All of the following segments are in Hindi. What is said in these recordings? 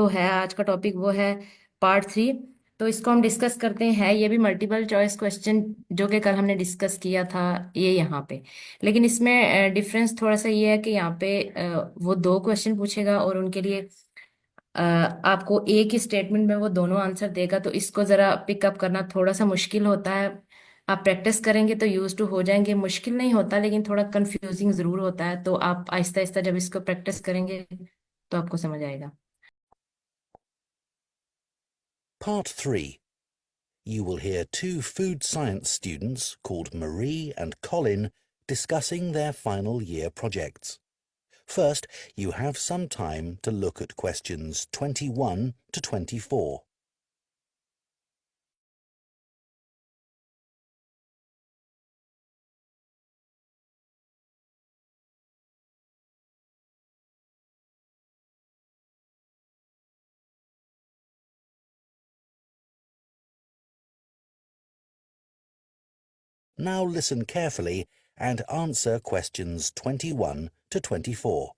तो है आज का टॉपिक वो है पार्ट 3। तो इसको हम डिस्कस करते हैं। ये भी मल्टीपल चॉइस क्वेश्चन जो कि कल हमने डिस्कस किया था, ये यहाँ पे। लेकिन इसमें डिफरेंस थोड़ा सा ये है कि यहाँ पे वो दो क्वेश्चन पूछेगा और उनके लिए आपको एक ही स्टेटमेंट में वो दोनों आंसर देगा। तो इसको जरा पिकअप करना थोड़ा सा मुश्किल होता है। आप प्रैक्टिस करेंगे तो यूज टू हो जाएंगे। मुश्किल नहीं होता लेकिन थोड़ा कंफ्यूजिंग जरूर होता है। तो आप आहिस्ता आहिस्ता जब इसको प्रैक्टिस करेंगे तो आपको समझ आएगा। Part 3. You will hear two food science students called Marie and Colin discussing their final year projects. First, you have some time to look at questions 21 to 24. Now listen carefully and answer questions 21 to 24.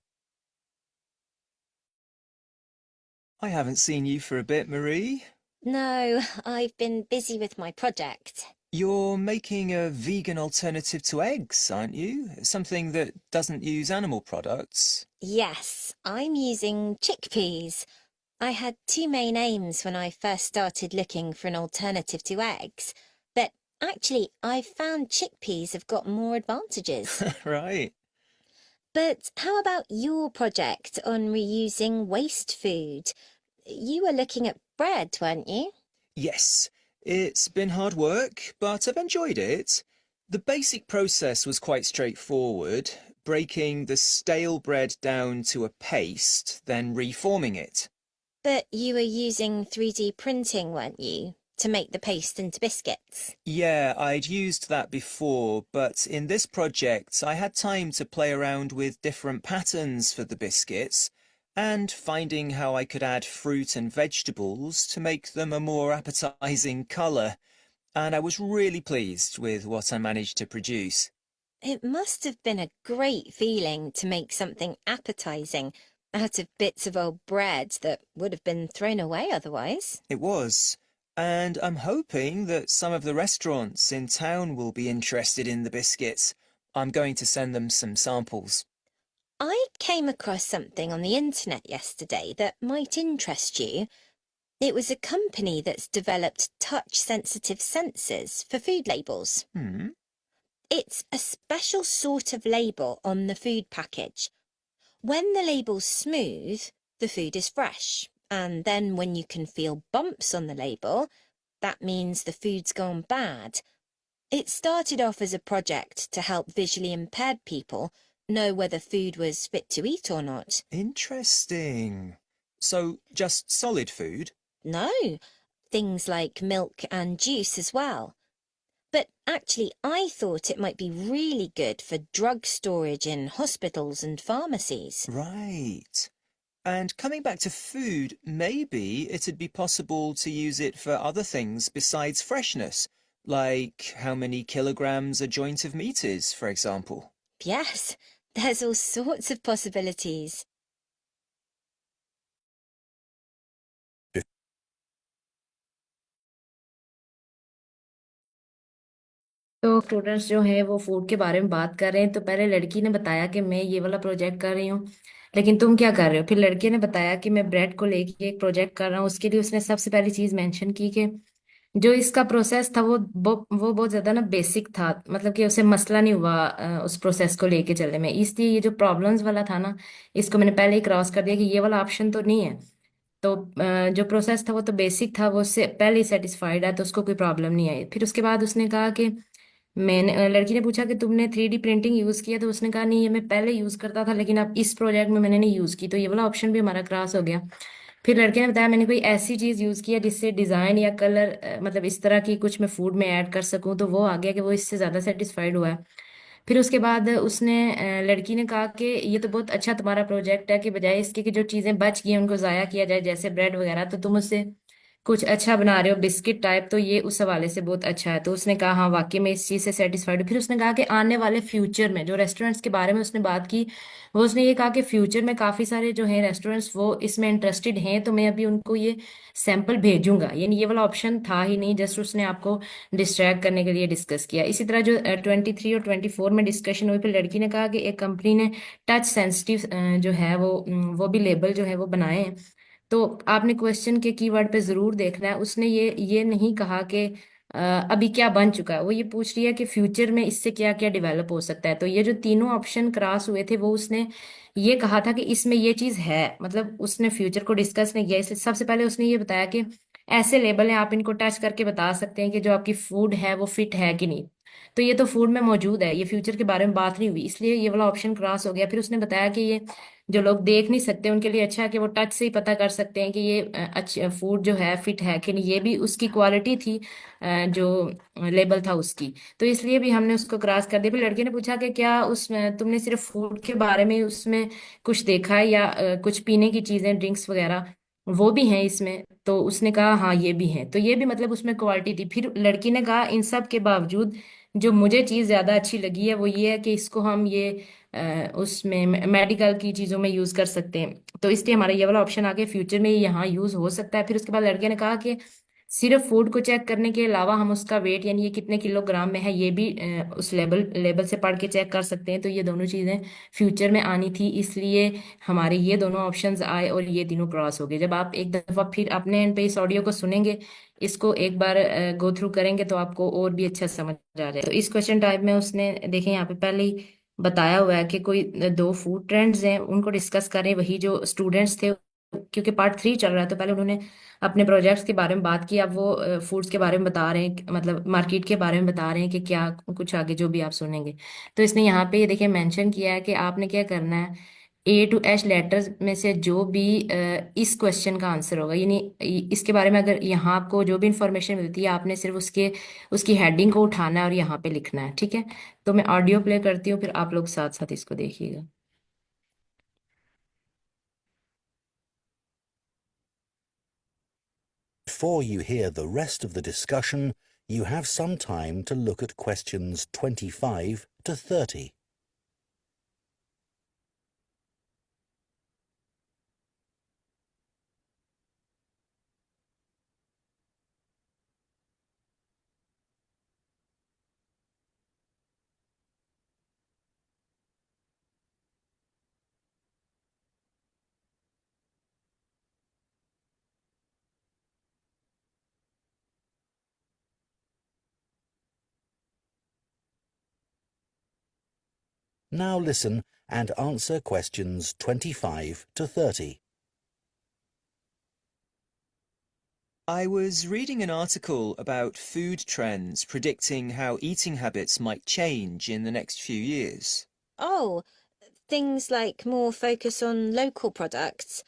I haven't seen you for a bit, Marie. No, I've been busy with my project. You're making a vegan alternative to eggs, aren't you? Something that doesn't use animal products. Yes, I'm using chickpeas. I had two main aims when I first started looking for an alternative to eggs, but actually I've found chickpeas have got more advantages. Right. But how about your project on reusing waste food? You were looking at bread, weren't you? Yes, it's been hard work, but I've enjoyed it. The basic process was quite straightforward, breaking the stale bread down to a paste, then reforming it. But you were using 3D printing, weren't you, to make the paste into biscuits? Yeah, I'd used that before, but in this project I had time to play around with different patterns for the biscuits and finding how I could add fruit and vegetables to make them a more appetizing colour, and I was really pleased with what I managed to produce. It must have been a great feeling to make something appetizing out of bits of old bread that would have been thrown away otherwise. It was, and I'm hoping that some of the restaurants in town will be interested in the biscuits. I'm going to send them some samples. I came across something on the internet yesterday that might interest you. It was a company that's developed touch-sensitive sensors for food labels. It's a special sort of label on the food package. When the label's smooth, the food is fresh. And then when you can feel bumps on the label, that means the food's gone bad. It started off as a project to help visually impaired people know whether food was fit to eat or not. Interesting. So, just solid food? No, things like milk and juice as well. But actually, I thought it might be really good for drug storage in hospitals and pharmacies. Right. And coming back to food, maybe it'd be possible to use it for other things besides freshness, like how many kilograms a joint of meat is, for example. Yes, there's all sorts of possibilities. तो स्टूडेंट्स जो हैं वो फूड के बारे में बात कर रहे हैं। तो पहले लड़की ने बताया कि मैं ये वाला प्रोजेक्ट कर रही हूँ, लेकिन तुम क्या कर रहे हो। फिर लड़के ने बताया कि मैं ब्रेड को लेके एक प्रोजेक्ट कर रहा हूँ। उसके लिए उसने सबसे पहली चीज मेंशन की कि जो इसका प्रोसेस था वो बहुत ज्यादा ना बेसिक था। मतलब कि उसे मसला नहीं हुआ उस प्रोसेस को लेके चलने में। इसलिए ये जो प्रॉब्लम्स वाला था ना, इसको मैंने पहले ही क्रॉस कर दिया कि ये वाला ऑप्शन तो नहीं है। तो जो प्रोसेस था वो तो बेसिक था, वो उससे पहले ही सेटिस्फाइड है, तो उसको कोई प्रॉब्लम नहीं आई। फिर उसके बाद उसने कहा कि मैंने लड़की ने पूछा कि तुमने 3D प्रिंटिंग यूज किया। तो उसने कहा नहीं, ये मैं पहले यूज करता था लेकिन अब इस प्रोजेक्ट में मैंने नहीं यूज की। तो ये वाला ऑप्शन भी हमारा क्रॉस हो गया। फिर लड़के ने बताया मैंने कोई ऐसी चीज यूज की है जिससे डिजाइन या कलर मतलब इस तरह की कुछ मैं फूड में ऐड कर सकूं। तो वो आ गया कि वो इससे ज्यादा सेटिस्फाइड हुआ है। फिर उसके बाद उसने लड़की ने कहा कि ये तो बहुत अच्छा तुम्हारा प्रोजेक्ट है कि बजाय इसके कि जो चीजें बच गई हैं उनको जाया किया जाए जैसे ब्रेड वगैरह, तो तुम उससे कुछ अच्छा बना रहे हो बिस्किट टाइप, तो ये उस हवाले से बहुत अच्छा है। तो उसने कहा हाँ वाकई में इस चीज़ से सेटिस्फाइड हूँ। फिर उसने कहा कि आने वाले फ्यूचर में जो रेस्टोरेंट्स के बारे में उसने बात की, वो उसने ये कहा कि फ्यूचर में काफ़ी सारे जो हैं रेस्टोरेंट्स वो इसमें इंटरेस्टेड हैं, तो मैं अभी उनको ये सैंपल भेजूंगा। यानी ये वाला ऑप्शन था ही नहीं, जस्ट उसने आपको डिस्ट्रैक्ट करने के लिए डिस्कस किया। इसी तरह जो 23 और 24 में डिस्कशन हुई, फिर लड़की ने कहा कि एक कंपनी ने टच सेंसिटिव जो है वो भी लेबल जो है वो बनाए हैं। तो आपने क्वेश्चन के कीवर्ड पे जरूर देखना है। उसने ये नहीं कहा कि अ, अभी क्या बन चुका है, वो ये पूछ रही है कि फ्यूचर में इससे क्या क्या डेवलप हो सकता है। तो ये जो तीनों ऑप्शन क्रॉस हुए थे, वो उसने ये कहा था कि इसमें ये चीज है, मतलब उसने फ्यूचर को डिस्कस नहीं किया। इसलिए सबसे पहले उसने ये बताया कि ऐसे लेबल हैं, आप इनको टच करके बता सकते हैं कि जो आपकी फूड है वो फिट है कि नहीं। तो ये तो फूड में मौजूद है, ये फ्यूचर के बारे में बात नहीं हुई, इसलिए ये वाला ऑप्शन क्रॉस हो गया। फिर उसने बताया कि ये जो लोग देख नहीं सकते उनके लिए अच्छा है कि वो टच से ही पता कर सकते हैं कि ये अच्छा फूड जो है फिट है कि नहीं। ये भी उसकी क्वालिटी थी, जो लेबल था उसकी। तो इसलिए भी हमने उसको क्रॉस कर दिया। फिर लड़के ने पूछा कि क्या उसमें तुमने सिर्फ फूड के बारे में उसमें कुछ देखा है, या कुछ पीने की चीजें ड्रिंक्स वगैरह वो भी हैं इसमें। तो उसने कहा हाँ ये भी है। तो ये भी मतलब उसमें क्वालिटी थी। फिर लड़की ने कहा इन सब के बावजूद जो मुझे चीज़ ज़्यादा अच्छी लगी है वो ये है कि इसको हम ये उसमें मेडिकल की चीज़ों में यूज़ कर सकते हैं। तो इसलिए हमारा ये वाला ऑप्शन आगे फ्यूचर में यहाँ यूज़ हो सकता है। फिर उसके बाद लड़के ने कहा कि सिर्फ फूड को चेक करने के अलावा हम उसका वेट, यानी ये कितने किलोग्राम में है, ये भी उस लेबल लेबल से पढ़ के चेक कर सकते हैं। तो ये दोनों चीज़ें फ्यूचर में आनी थी, इसलिए हमारे ये दोनों ऑप्शंस आए और ये तीनों क्रॉस हो गए। जब आप एक दफ़ा फिर अपने एंड पे इस ऑडियो को सुनेंगे, इसको एक बार गो थ्रू करेंगे, तो आपको और भी अच्छा समझ आ जाए। तो इस क्वेश्चन टाइप में उसने देखें यहाँ पे पहले ही बताया हुआ है कि कोई दो फूड ट्रेंड्स हैं उनको डिस्कस करें। वही जो स्टूडेंट्स थे, क्योंकि पार्ट 3 चल रहा है, तो पहले उन्होंने अपने प्रोजेक्ट्स के बारे में बात की, अब वो फूड्स के बारे में बता रहे हैं, मतलब मार्केट के बारे में बता रहे हैं कि क्या कुछ आगे जो भी आप सुनेंगे। तो इसने यहाँ पे ये देखिए मेंशन किया है कि आपने क्या करना है, A to H लेटर्स में से जो भी इस क्वेश्चन का आंसर होगा, यानी इसके बारे में अगर यहाँ आपको जो भी इंफॉर्मेशन मिलती है, आपने सिर्फ उसकी हेडिंग को उठाना है और यहाँ पे लिखना है, ठीक है। तो मैं ऑडियो प्ले करती हूँ, फिर आप लोग साथ साथ इसको देखिएगा। Before you hear the rest of the discussion, you have some time to look at questions 25 to 30. Now listen and answer questions 25 to 30. I was reading an article about food trends predicting how eating habits might change in the next few years. Oh, things like more focus on local products.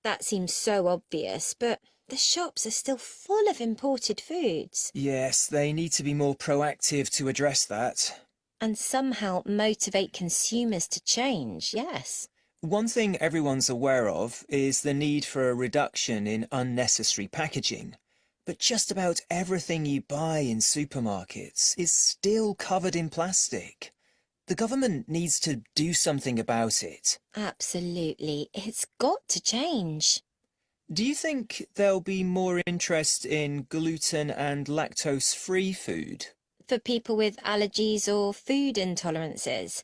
That seems so obvious, but the shops are still full of imported foods. Yes, they need to be more proactive to address that. And somehow motivate consumers to change, yes. One thing everyone's aware of is the need for a reduction in unnecessary packaging. But just about everything you buy in supermarkets is still covered in plastic. The government needs to do something about it. Absolutely. It's got to change. Do you think there'll be more interest in gluten and lactose-free food? For people with allergies or food intolerances?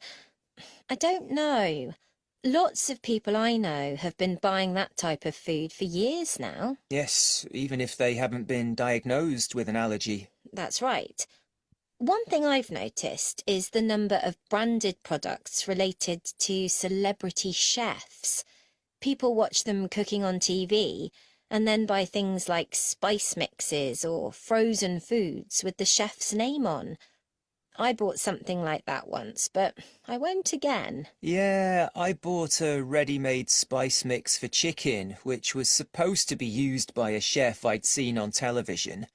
I don't know. Lots of people I know have been buying that type of food for years now. Yes, even if they haven't been diagnosed with an allergy. That's right. One thing I've noticed is the number of branded products related to celebrity chefs. People watch them cooking on TV and then buy things like spice mixes or frozen foods with the chef's name on. I bought something like that once, but I won't again. Yeah, I bought a ready-made spice mix for chicken, which was supposed to be used by a chef I'd seen on television,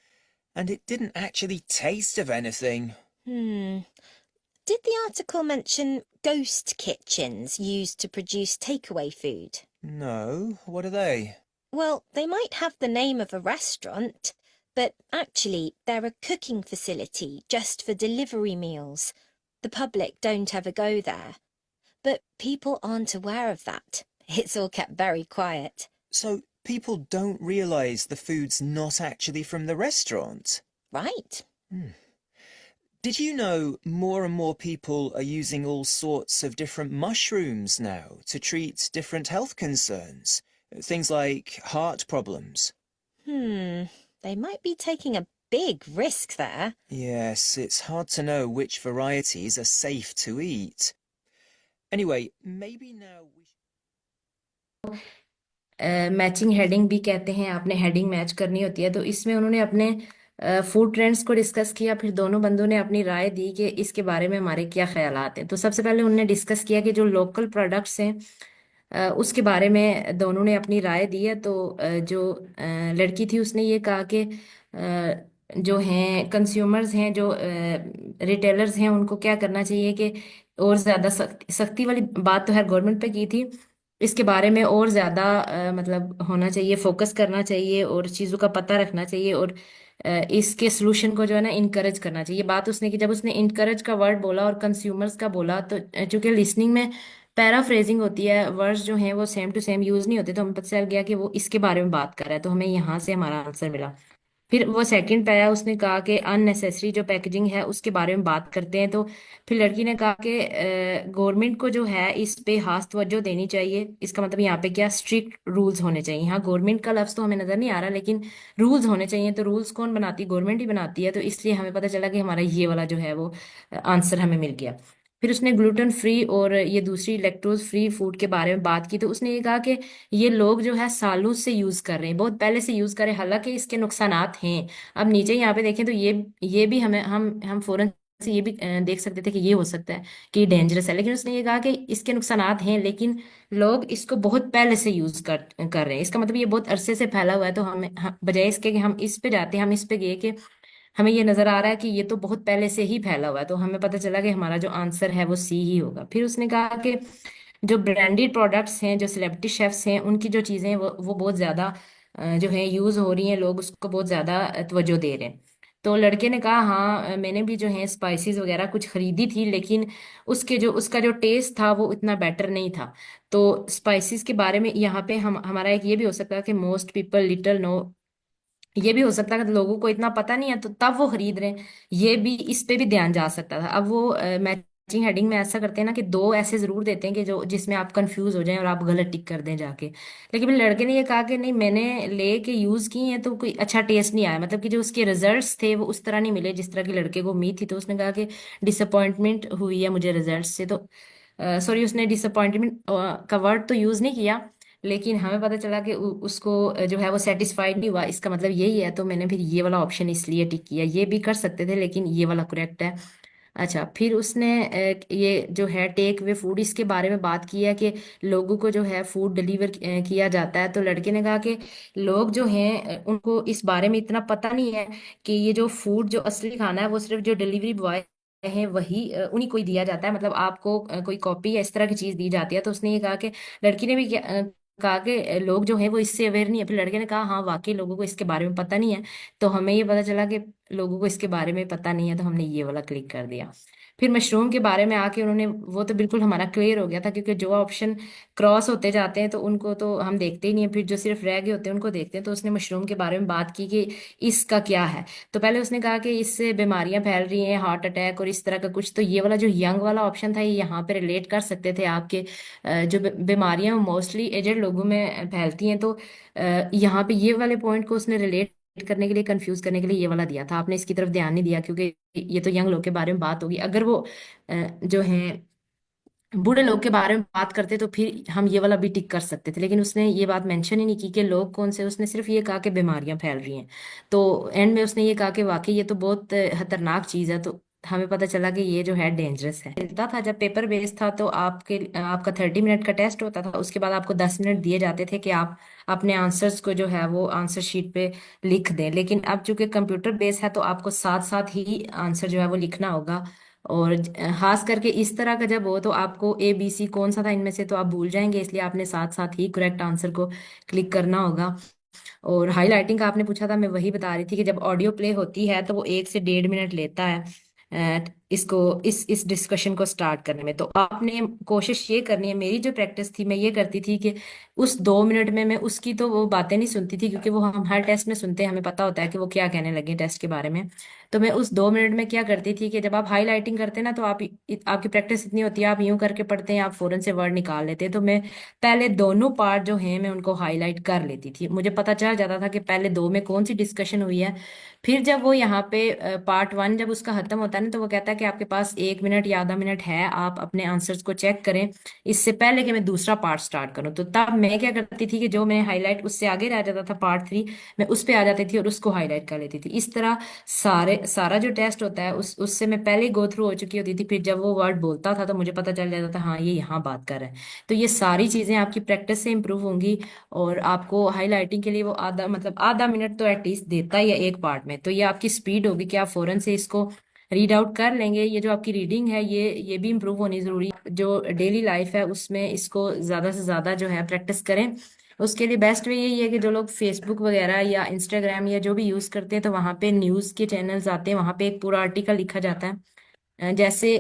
and it didn't actually taste of anything. Did the article mention ghost kitchens used to produce takeaway food? No, what are they? Well, they might have the name of a restaurant, but actually they're a cooking facility just for delivery meals. The public don't ever go there. But people aren't aware of that. It's all kept very quiet. So people don't realise the food's not actually from the restaurant. Right. Did you know more and more people are using all sorts of different mushrooms now to treat different health concerns? Things like heart problems. They might be taking a big risk there. Yes, it's hard to know which varieties are safe to eat. Anyway, maybe now we matching heading भी कहते हैं, आपने हेडिंग मैच करनी होती है। तो इसमें उन्होंने अपने फूड ट्रेंड्स को डिस्कस किया, फिर दोनों बंदों ने अपनी राय दी कि इसके बारे में हमारे क्या ख्यालात हैं। तो सबसे पहले उन्होंने डिस्कस किया कि जो लोकल प्रोडक्ट्स हैं उसके बारे में दोनों ने अपनी राय दी है। तो जो लड़की थी उसने ये कहा कि जो हैं कंज्यूमर्स हैं, जो रिटेलर्स हैं, उनको क्या करना चाहिए कि और ज़्यादा सख्ती वाली बात तो है गवर्नमेंट पे की थी, इसके बारे में और ज़्यादा मतलब होना चाहिए, फोकस करना चाहिए और चीज़ों का पता रखना चाहिए और इसके सोल्यूशन को जो है ना इनकरेज करना चाहिए। बात उसने की, जब उसने इनकरेज का वर्ड बोला और कंज्यूमर्स का बोला, तो चूंकि लिसनिंग में पैराफ्रेजिंग होती है, वर्ड्स जो हैं वो सेम टू सेम यूज नहीं होते, तो हमें पता चल गया कि वो इसके बारे में बात कर रहा है, तो हमें यहाँ से हमारा आंसर मिला। फिर वो सेकंड पे आया, उसने कहा कि अननेसेसरी जो पैकेजिंग है उसके बारे में बात करते हैं। तो फिर लड़की ने कहा कि गवर्नमेंट को जो है इस पे खास तवज्जो देनी चाहिए। इसका मतलब यहाँ पे क्या, स्ट्रिक्ट रूल्स होने चाहिए। यहाँ गवर्नमेंट का लफ्ज तो हमें नजर नहीं आ रहा, लेकिन रूल्स होने चाहिए। तो रूल्स कौन बनाती है, गवर्नमेंट ही बनाती है। तो इसलिए हमें पता चला कि हमारा ये वाला जो है वो आंसर हमें मिल गया। फिर उसने ग्लूटेन फ्री और ये दूसरी लैक्टोज फ्री फूड के बारे में बात की। तो उसने ये कहा कि ये लोग जो है सालों से यूज कर रहे हैं, बहुत पहले से यूज कर रहे हैं, हालांकि इसके नुकसानात हैं। अब नीचे यहाँ पे देखें तो ये भी हमें हम फौरन से ये भी देख सकते थे कि ये हो सकता है कि ये डेंजरस है, लेकिन उसने ये कहा कि इसके नुकसानात हैं, लेकिन लोग इसको बहुत पहले से यूज कर रहे हैं। इसका मतलब ये बहुत अरसे से फैला हुआ है। तो बजाय इसके कि हम इस पे जाते हैं, हम इस पे गए कि हमें ये नजर आ रहा है कि ये तो बहुत पहले से ही फैला हुआ है, तो हमें पता चला कि हमारा जो आंसर है वो सी ही होगा। फिर उसने कहा कि जो ब्रांडेड प्रोडक्ट्स हैं, जो सेलिब्रिटी शेफ्स हैं, उनकी जो चीज़ें हैं वो बहुत ज़्यादा जो है यूज़ हो रही हैं, लोग उसको बहुत ज़्यादा तवज्जो दे रहे हैं। तो लड़के ने कहा हाँ, मैंने भी जो है स्पाइसेस वगैरह कुछ खरीदी थी, लेकिन उसका जो टेस्ट था वो इतना बेटर नहीं था। तो स्पाइसेस के बारे में यहाँ पे हमारा एक ये भी हो सकता है कि मोस्ट पीपल लिटल नो, ये भी हो सकता है कि लोगों को इतना पता नहीं है तो तब वो खरीद रहे हैं। ये भी, इस पे भी ध्यान जा सकता था। अब वो मैचिंग हेडिंग में ऐसा करते हैं ना कि दो ऐसे जरूर देते हैं कि जो जिसमें आप कंफ्यूज हो जाएं और आप गलत टिक कर दें जाके। लेकिन फिर लड़के ने ये कहा कि नहीं, मैंने ले के यूज की है तो कोई अच्छा टेस्ट नहीं आया, मतलब कि जो उसके रिजल्ट्स थे वो उस तरह नहीं मिले जिस तरह की लड़के को उम्मीद थी। तो उसने कहा कि डिसअपॉइंटमेंट हुई है मुझे रिजल्ट से। तो सॉरी, उसने डिसअपॉइंटमेंट का वर्ड तो यूज नहीं किया, लेकिन हमें पता चला कि उसको जो है वो सेटिस्फाइड नहीं हुआ। इसका मतलब यही है, तो मैंने फिर ये वाला ऑप्शन इसलिए टिक किया। ये भी कर सकते थे लेकिन ये वाला करेक्ट है। अच्छा, फिर उसने ये जो है टेक वे फूड, इसके बारे में बात की है कि लोगों को जो है फूड डिलीवर किया जाता है। तो लड़के ने कहा कि लोग जो हैं उनको इस बारे में इतना पता नहीं है कि ये जो फूड, जो असली खाना है वो सिर्फ जो डिलीवरी बॉय है वही उन्हीं को ही दिया जाता है, मतलब आपको कोई कॉपी या इस तरह की चीज दी जाती है। तो उसने ये कहा कि लड़की ने भी कहा कि लोग जो है वो इससे अवेयर नहीं है। फिर लड़के ने कहा हाँ, वाकई लोगों को इसके बारे में पता नहीं है। तो हमें ये पता चला कि लोगों को इसके बारे में पता नहीं है, तो हमने ये वाला क्लिक कर दिया। फिर मशरूम के बारे में आके उन्होंने, वो तो बिल्कुल हमारा क्लियर हो गया था, क्योंकि जो ऑप्शन क्रॉस होते जाते हैं तो उनको तो हम देखते ही नहीं है, फिर जो सिर्फ रह गए होते हैं उनको देखते हैं। तो उसने मशरूम के बारे में बात की कि इसका क्या है। तो पहले उसने कहा कि इससे बीमारियां फैल रही हैं, हार्ट अटैक और इस तरह का कुछ। तो ये वाला जो यंग वाला ऑप्शन था, ये यहाँ पे रिलेट कर सकते थे आपके जो बीमारियां मोस्टली एजेड लोगों में फैलती हैं। तो यहाँ पे ये वाले पॉइंट को उसने रिलेट करने के लिए, कंफ्यूज करने के लिए ये वाला दिया था। आपने इसकी तरफ ध्यान नहीं दिया, क्योंकि ये तो यंग लोग के बारे में बात होगी। अगर वो जो है बूढ़े लोग के बारे में बात करते तो फिर हम ये वाला भी टिक कर सकते थे, लेकिन उसने ये बात मेंशन ही नहीं की कि लोग कौन से। उसने सिर्फ ये कहा कि बीमारियां फैल रही हैं। तो एंड में उसने ये कहा कि वाकई ये तो बहुत खतरनाक चीज है। तो हमें पता चला कि ये जो है डेंजरस है। मिलता था जब पेपर बेस्ड था तो आपका 30 मिनट का टेस्ट होता था, उसके बाद आपको 10 मिनट दिए जाते थे कि आप अपने आंसर्स को जो है वो आंसर शीट पे लिख दें। लेकिन अब चूंकि कंप्यूटर बेस्ड है तो आपको साथ साथ ही आंसर जो है वो लिखना होगा और खास करके इस तरह का जब हो तो आपको ए बी सी कौन सा था इनमें से तो आप भूल जाएंगे, इसलिए आपने साथ साथ ही करेक्ट आंसर को क्लिक करना होगा। और हाईलाइटिंग का आपने पूछा था, मैं वही बता रही थी कि जब ऑडियो प्ले होती है तो वो 1 से 1.5 मिनट लेता है इसको इस डिस्कशन को स्टार्ट करने में। तो आपने कोशिश ये करनी है, मेरी जो प्रैक्टिस थी मैं ये करती थी कि उस 2 मिनट में मैं उसकी तो वो बातें नहीं सुनती थी, क्योंकि वो हम हर टेस्ट में सुनते हैं, हमें पता होता है कि वो क्या कहने लगे टेस्ट के बारे में। तो मैं उस 2 मिनट में क्या करती थी कि जब आप हाईलाइटिंग करते हैं ना तो आपकी प्रैक्टिस इतनी होती है, आप यूं करके पढ़ते हैं, आप फौरन से वर्ड निकाल लेते हैं। तो मैं पहले दोनों पार्ट जो हैं मैं उनको हाईलाइट कर लेती थी, मुझे पता चल जाता था कि पहले दो में कौन सी डिस्कशन हुई है। फिर जब वो यहाँ पे पार्ट 1 जब उसका खत्म होता है ना तो वो कहता है कि आपके पास 1 मिनट या आधा मिनट है, आप अपने आंसर्स को चेक करें इससे पहले कि मैं दूसरा पार्ट स्टार्ट करूं। तो तब मैं क्या करती थी कि जो मैं हाईलाइट उससे आगे रह जाता था पार्ट 3, मैं उस पे आ जाती थी और उसको हाईलाइट कर लेती थी। इस तरह सारा जो टेस्ट होता है उससे मैं पहले ही गो थ्रू हो चुकी होती थी। फिर जब वो वर्ड बोलता था तो मुझे पता चल जाता था हाँ ये यहाँ बात कर रहा है। तो ये सारी चीजें आपकी प्रैक्टिस से इंप्रूव होंगी। और आपको हाईलाइटिंग के लिए वो आधा मिनट तो एटलीस्ट देता ही है एक पार्ट में। तो ये आपकी स्पीड होगी कि आप फौरन से इसको रीड आउट कर लेंगे। ये जो आपकी रीडिंग है ये भी इम्प्रूव होनी जरूरी है। जो डेली लाइफ है उसमें इसको ज्यादा से ज्यादा जो है प्रैक्टिस करें। उसके लिए बेस्ट वे यही है कि जो लोग फेसबुक वगैरह या इंस्टाग्राम या जो भी यूज करते हैं तो वहाँ पे न्यूज़ के चैनल्स आते हैं, वहाँ पे एक पूरा आर्टिकल लिखा जाता है। जैसे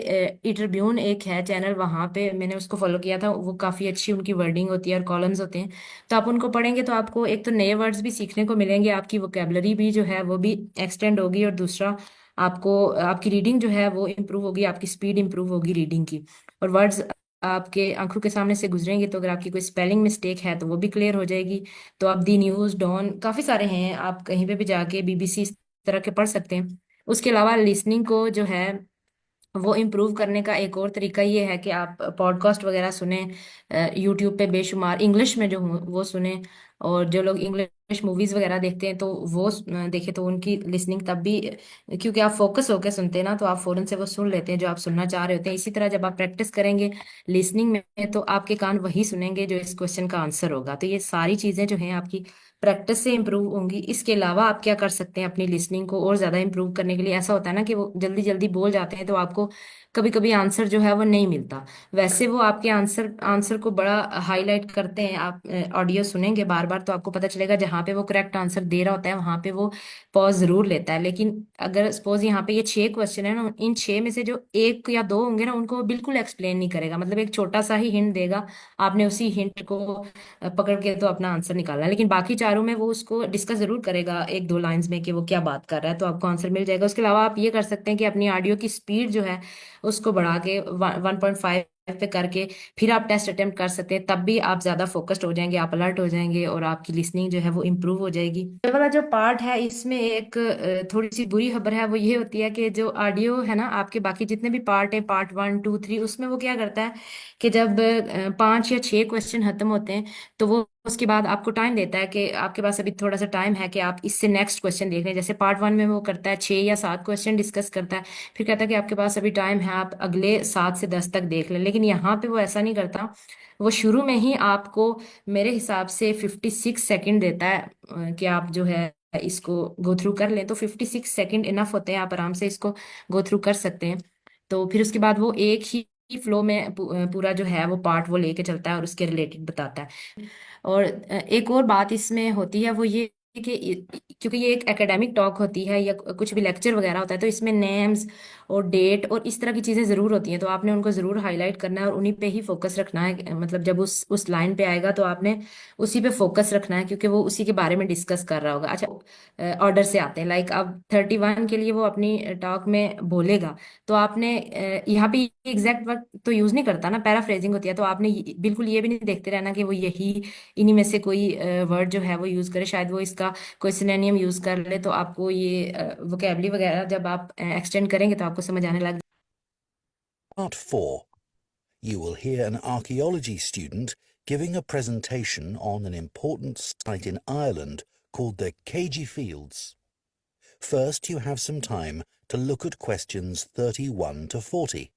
ई ट्रिब्यून एक है चैनल, वहां पे मैंने उसको फॉलो किया था, वो काफी अच्छी उनकी वर्डिंग होती है और कॉलम्स होते हैं। तो आप उनको पढ़ेंगे तो आपको एक तो नए वर्ड्स भी सीखने को मिलेंगे, आपकी वोकेबलरी भी जो है वो भी एक्सटेंड होगी, और दूसरा आपको आपकी रीडिंग जो है वो इम्प्रूव होगी, आपकी स्पीड इम्प्रूव होगी रीडिंग की। और वर्ड्स आपके आंखों के सामने से गुजरेंगे तो अगर आपकी कोई स्पेलिंग मिस्टेक है तो वो भी क्लियर हो जाएगी। तो आप दी न्यूज, डॉन, काफी सारे हैं, आप कहीं पे भी जाके BBC इस तरह के पढ़ सकते हैं। उसके अलावा लिसनिंग को जो है वो इम्प्रूव करने का एक और तरीका ये है कि आप पॉडकास्ट वगैरह सुने, यूट्यूब पे बेशुमार इंग्लिश में जो वो सुने। और जो लोग इंग्लिश मूवीज वगैरह देखते हैं तो वो देखे तो उनकी लिसनिंग तब भी, क्योंकि आप फोकस होकर सुनते हैं ना तो आप फौरन से वो सुन लेते हैं जो आप सुनना चाह रहे होते हैं। इसी तरह जब आप प्रैक्टिस करेंगे लिसनिंग में तो आपके कान वही सुनेंगे जो इस क्वेश्चन का आंसर होगा। तो ये सारी चीजें जो हैं आपकी प्रैक्टिस से इंप्रूव होंगी। इसके अलावा आप क्या कर सकते हैं अपनी लिसनिंग को और ज्यादा इंप्रूव करने के लिए? ऐसा होता है ना कि वो जल्दी जल्दी बोल जाते हैं तो आपको कभी कभी आंसर जो है वो नहीं मिलता। वैसे वो आपके आंसर आंसर को बड़ा हाईलाइट करते हैं। आप ऑडियो सुनेंगे बार बार तो आपको पता चलेगा जहाँ पे वो करेक्ट आंसर दे रहा होता है वहां पे वो पॉज जरूर लेता है। लेकिन अगर सपोज यहाँ पे ये 6 क्वेश्चन है ना, इन 6 में से जो एक या दो होंगे ना उनको वो बिल्कुल एक्सप्लेन नहीं करेगा, मतलब एक छोटा सा ही हिंट देगा, आपने उसी हिंट को पकड़ के तो अपना आंसर निकालना है। लेकिन बाकी चारों में वो उसको डिस्कस जरूर करेगा एक दो लाइंस में कि वो क्या बात कर रहा है, तो आपको आंसर मिल जाएगा। उसके अलावा आप ये कर सकते हैं कि अपनी ऑडियो की स्पीड जो है उसको बढ़ा के 1.5 पे करके फिर आप टेस्ट अटेम्प्ट कर सकते हैं। तब भी आप ज्यादा फोकस्ड हो जाएंगे, आप अलर्ट हो जाएंगे और आपकी लिसनिंग जो है वो इम्प्रूव हो जाएगी। ये वाला जो पार्ट है इसमें एक थोड़ी सी बुरी खबर है, वो ये होती है कि जो ऑडियो है ना आपके बाकी जितने भी पार्ट है, पार्ट 1 2 3, उसमें वो क्या करता है कि जब 5 या 6 क्वेश्चन खत्म होते हैं तो वो उसके बाद आपको टाइम देता है कि आपके पास अभी थोड़ा सा टाइम है कि आप इससे नेक्स्ट क्वेश्चन देख लें। जैसे पार्ट 1 में वो करता है 6 या 7 क्वेश्चन डिस्कस करता है, फिर कहता है कि आपके पास अभी टाइम है, आप अगले 7 से 10 तक देख लें। लेकिन यहाँ पे वो ऐसा नहीं करता, वो शुरू में ही आपको मेरे हिसाब से 56 सेकेंड देता है कि आप जो है इसको गो थ्रू कर लें। तो 56 सेकेंड इनफ होते हैं, आप आराम से इसको गो थ्रू कर सकते हैं। तो फिर उसके बाद वो एक ही फ्लो में पूरा जो है वो पार्ट वो लेके चलता है और उसके रिलेटेड बताता है। और एक और बात इसमें होती है वो ये कि क्योंकि ये एक एकेडमिक टॉक होती है या कुछ भी लेक्चर वगैरह होता है तो इसमें नेम्स और डेट और इस तरह की चीजें जरूर होती हैं, तो आपने उनको जरूर हाईलाइट करना है और उन्हीं पे ही फोकस रखना है। मतलब जब उस लाइन पे आएगा तो आपने उसी पे फोकस रखना है क्योंकि वो उसी के बारे में डिस्कस कर रहा होगा। अच्छा, ऑर्डर से आते हैं, लाइक अब 31 के लिए वो अपनी टॉक में बोलेगा तो आपने यहाँ पे एग्जैक्ट वर्ड तो यूज नहीं करता ना, पैराफ्रेजिंग होती है। तो आपने बिल्कुल ये भी नहीं देखते रहना कि वो यही इन्हीं में से कोई वर्ड जो है वो यूज करे, शायद वो इसका कोई सिनोनिम यूज कर ले। तो आपको ये वोकेबलरी वगैरह जब आप एक्सटेंड करेंगे तो आपको समझ आने लग। Part 4. You will hear an archaeology student giving a presentation on an important site in Ireland called the Cagey Fields. First, you have some time to look at questions 31 to 40.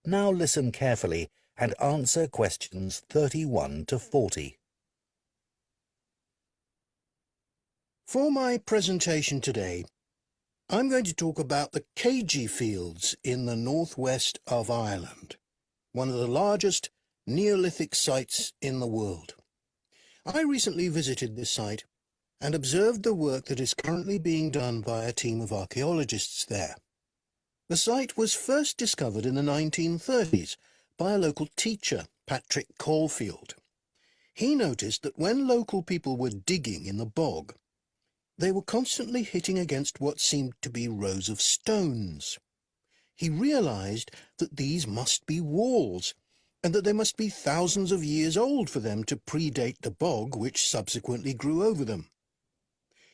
Now listen carefully and answer questions 31 to 40. For my presentation today, I'm going to talk about the Keiji Fields in the northwest of Ireland, one of the largest Neolithic sites in the world. I recently visited this site and observed the work that is currently being done by a team of archaeologists there. The site was first discovered in the 1930s by a local teacher, Patrick Caulfield. He noticed that when local people were digging in the bog, they were constantly hitting against what seemed to be rows of stones. He realized that these must be walls, and that they must be thousands of years old for them to predate the bog which subsequently grew over them.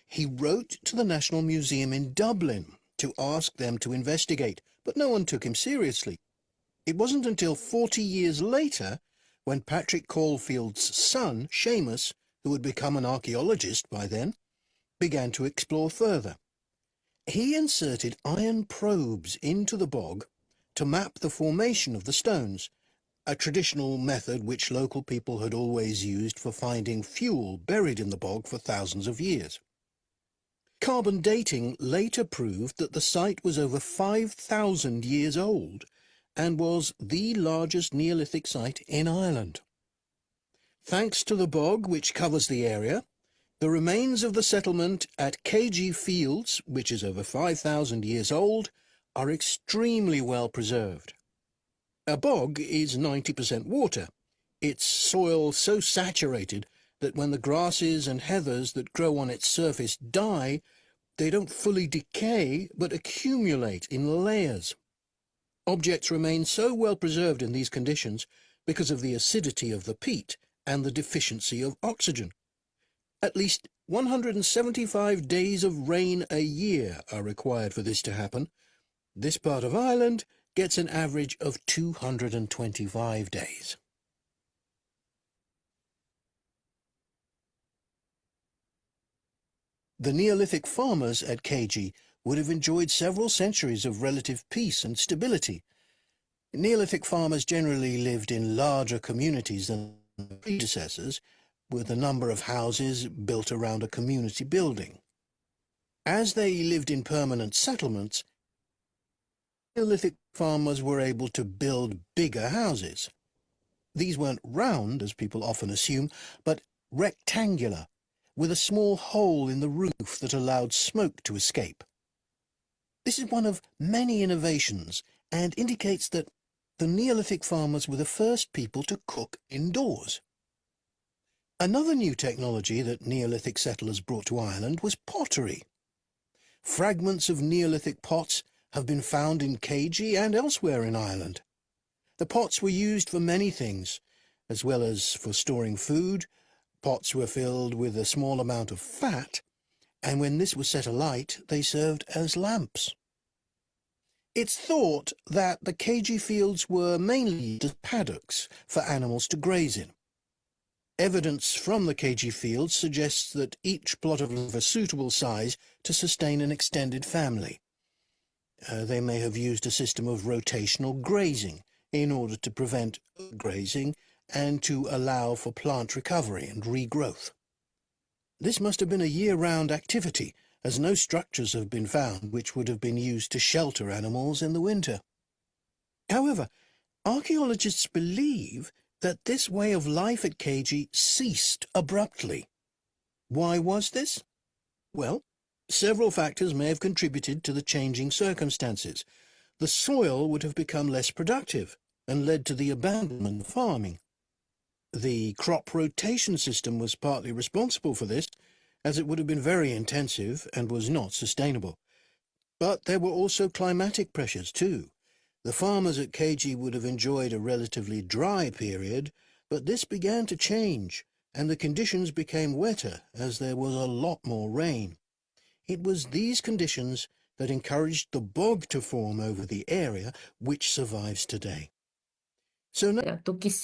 He wrote to the National Museum in Dublin to ask them to investigate, but no one took him seriously. It wasn't until 40 years later, when Patrick Caulfield's son, Seamus, who had become an archaeologist by then, began to explore further. He inserted iron probes into the bog to map the formation of the stones, a traditional method which local people had always used for finding fuel buried in the bog for thousands of years. Carbon dating later proved that the site was over 5,000 years old and was the largest Neolithic site in Ireland. Thanks to the bog which covers the area, the remains of the settlement at Keiji Fields, which is over 5,000 years old, are extremely well preserved. A bog is 90% water, its soil so saturated that when the grasses and heathers that grow on its surface die, they don't fully decay but accumulate in layers. Objects remain so well preserved in these conditions because of the acidity of the peat and the deficiency of oxygen. At least 175 days of rain a year are required for this to happen. This part of Ireland gets an average of 225 days. The Neolithic farmers at Keiji would have enjoyed several centuries of relative peace and stability. Neolithic farmers generally lived in larger communities than their predecessors, with a number of houses built around a community building. As they lived in permanent settlements, Neolithic farmers were able to build bigger houses. These weren't round, as people often assume, but rectangular, with a small hole in the roof that allowed smoke to escape. This is one of many innovations and indicates that the Neolithic farmers were the first people to cook indoors. Another new technology that Neolithic settlers brought to Ireland was pottery. Fragments of Neolithic pots have been found in Keiji and elsewhere in Ireland. The pots were used for many things, as well as for storing food. Pots were filled with a small amount of fat, and when this was set alight, they served as lamps. It's thought that the Keiji Fields were mainly used as paddocks for animals to graze in. Evidence from the Keiji Fields suggests that each plot of a suitable size to sustain an extended family. They may have used a system of rotational grazing in order to prevent grazing and to allow for plant recovery and regrowth. This must have been a year-round activity, as no structures have been found which would have been used to shelter animals in the winter. However, archaeologists believe that this way of life at Keiji ceased abruptly. Why was this? Well, several factors may have contributed to the changing circumstances. The soil would have become less productive and led to the abandonment of farming. The crop rotation system was partly responsible for this, as it would have been very intensive and was not sustainable. But there were also climatic pressures too. The farmers at Keiji would have enjoyed a relatively dry period, but this began to change, and the conditions became wetter as there was a lot more rain. It was these conditions that encouraged the bog to form over the area, which survives today. So now तो किस